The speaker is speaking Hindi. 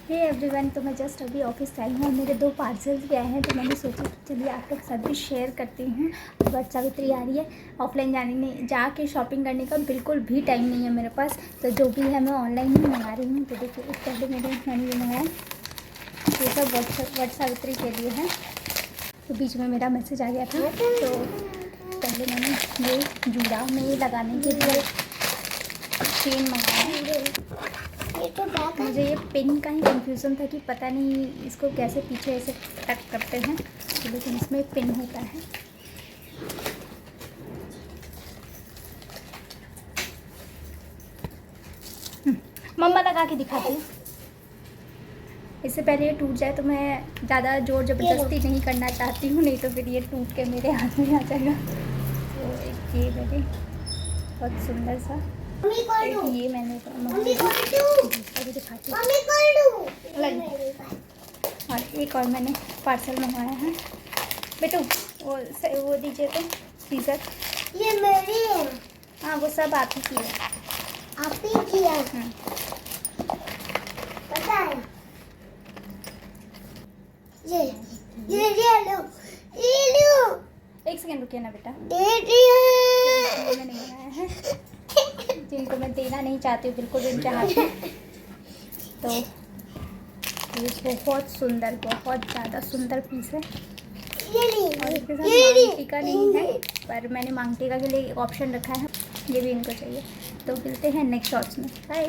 हे एवरीवन, तो मैं जस्ट अभी ऑफिस से आई हूँ और मेरे 2 पार्सल्स भी आए हैं, तो मैंने सोचा चलिए आप लोग सब भी शेयर करती हूँ। वट सावित्री आ रही है, ऑफलाइन जाके शॉपिंग करने का बिल्कुल भी टाइम नहीं है मेरे पास, तो जो भी है मैं ऑनलाइन ही मंगा रही हूँ। तो देखिए इस पहले मैंने ये मंगाया, ये सब वट सावित्री के लिए है। तो बीच में मेरा मैसेज आ गया था, तो पहले मैंने ये जूड़ा में लगाने के लिए चेन मंगाया है। मुझे ये पिन का ही कंफ्यूज़न था कि पता नहीं इसको कैसे पीछे ऐसे टक करते हैं, तो लेकिन इसमें पिन होता है। मम्मा लगा के दिखाती हूँ। इससे पहले ये टूट जाए तो मैं ज़्यादा जोर ज़बरदस्ती नहीं करना चाहती हूँ, नहीं तो फिर ये टूट के मेरे हाथ में आ जाएगा। तो एक ये मेरे बहुत सुंदर सा, ये मैंने दिखाती हूँ। और एक और मैंने पार्सल मंगाया है। बेटू वो दीजिए तो सीजर। ये मेरी है। हाँ वो सब आप ही की है। आप ही किया पता है। ये लो, ये लो। एक सेकंड रुकिए ना बेटा, दे दिया। मैंने मंगाया है जिनको मैं देना नहीं चाहती हूँ बिल्कुल इनके हाथ में। तो ये बहुत सुंदर, बहुत ज़्यादा सुंदर पीस है। और इसके साथ मांग टीका नहीं है, पर मैंने मांग टीका के लिए एक ऑप्शन रखा है, ये भी इनको चाहिए। तो मिलते हैं नेक्स्ट शॉट्स में। बाय।